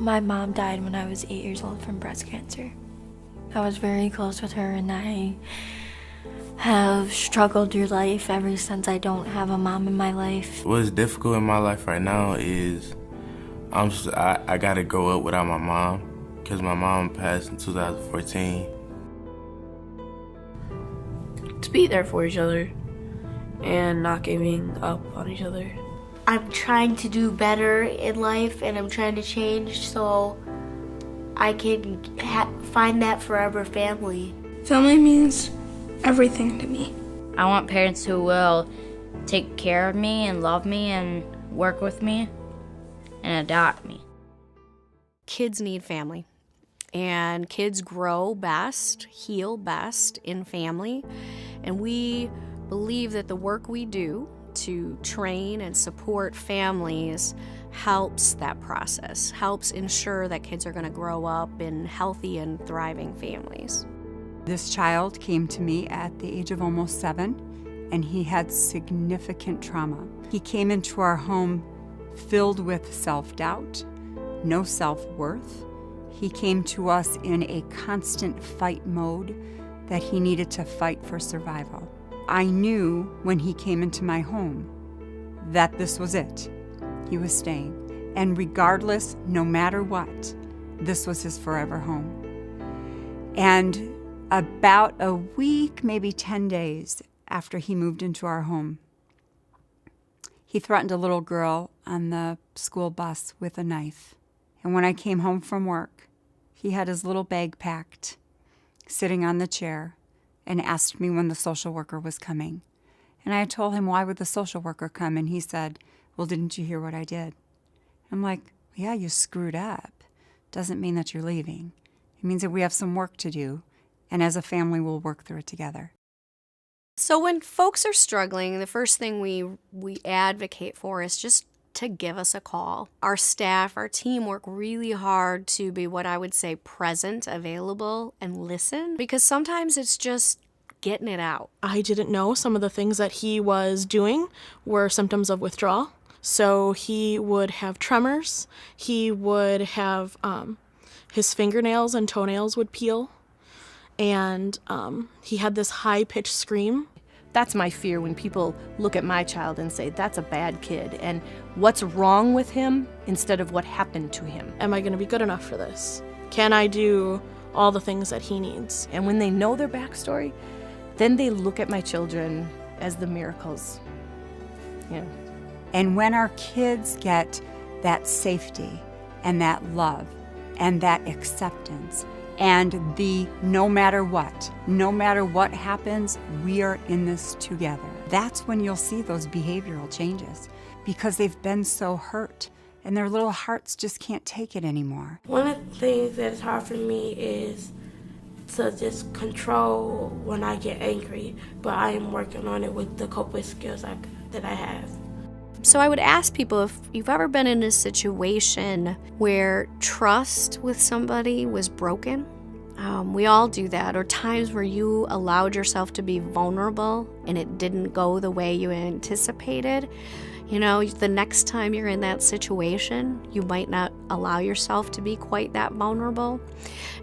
My mom died when I was 8 years old from breast cancer. I was very close with her, and I have struggled through life ever since I don't have a mom in my life. What's difficult in my life right now is I gotta grow up without my mom because my mom passed in 2014. To be there for each other and not giving up on each other. I'm trying to do better in life, and I'm trying to change so I can find that forever family. Family means everything to me. I want parents who will take care of me and love me and work with me and adopt me. Kids need family, and kids grow best, heal best in family, and we believe that the work we do to train and support families helps that process, helps ensure that kids are going to grow up in healthy and thriving families. This child came to me at the age of almost 7, and he had significant trauma. He came into our home filled with self-doubt, no self-worth. He came to us in a constant fight mode that he needed to fight for survival. I knew when he came into my home that this was it. He was staying. And regardless, no matter what, this was his forever home. And about a week, maybe 10 days after he moved into our home, he threatened a little girl on the school bus with a knife. And when I came home from work, he had his little bag packed, sitting on the chair, and asked me when the social worker was coming. And I told him, why would the social worker come? And he said, well, didn't you hear what I did? I'm like, yeah, you screwed up. Doesn't mean that you're leaving. It means that we have some work to do, and as a family, we'll work through it together. So when folks are struggling, the first thing we advocate for is just to give us a call. Our staff, our team work really hard to be what I would say present, available, and listen, because sometimes it's just getting it out. I didn't know some of the things that he was doing were symptoms of withdrawal. So he would have tremors, he would have his fingernails and toenails would peel, and he had this high-pitched scream. That's my fear when people look at my child and say, that's a bad kid, and what's wrong with him instead of what happened to him. Am I going to be good enough for this? Can I do all the things that he needs? And when they know their backstory, then they look at my children as the miracles. Yeah. And when our kids get that safety and that love and that acceptance and the no matter what happens, we are in this together. That's when you'll see those behavioral changes, because they've been so hurt and their little hearts just can't take it anymore. One of the things that's hard for me is to just control when I get angry, but I am working on it with the coping skills that I have. So I would ask people if you've ever been in a situation where trust with somebody was broken. We all do that, or times where you allowed yourself to be vulnerable and it didn't go the way you anticipated. You know, the next time you're in that situation, you might not allow yourself to be quite that vulnerable.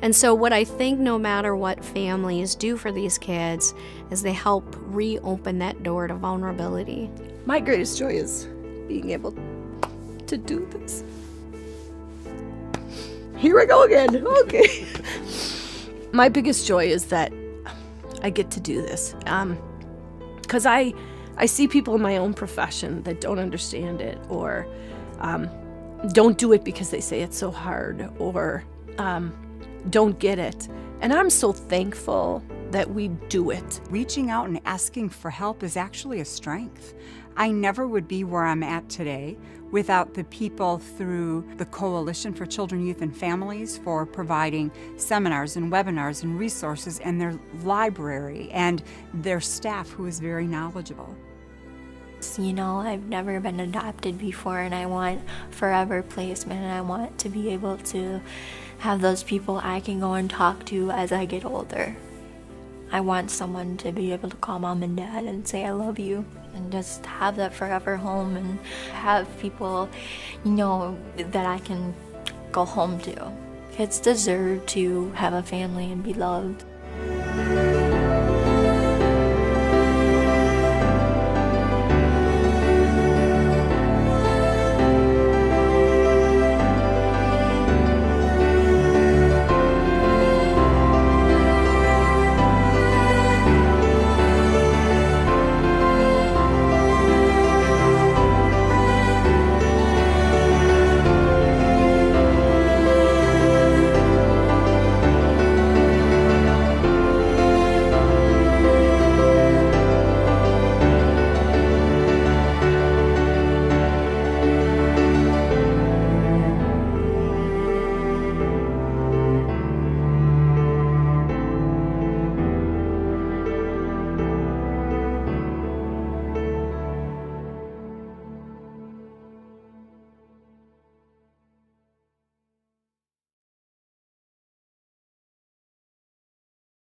And so what I think no matter what families do for these kids is they help reopen that door to vulnerability. My greatest joy is being able to do this. Here I go again. Okay. My biggest joy is that I get to do this. Because I see people in my own profession that don't understand it, or don't do it because they say it's so hard, or don't get it. And I'm so thankful that we do it. Reaching out and asking for help is actually a strength. I never would be where I'm at today without the people through the Coalition for Children, Youth, and Families for providing seminars and webinars and resources, and their library and their staff who is very knowledgeable. You know, I've never been adopted before, and I want forever placement, and I want to be able to have those people I can go and talk to as I get older. I want someone to be able to call mom and dad and say I love you, and just have that forever home, and have people, you know, that I can go home to. Kids deserve to have a family and be loved.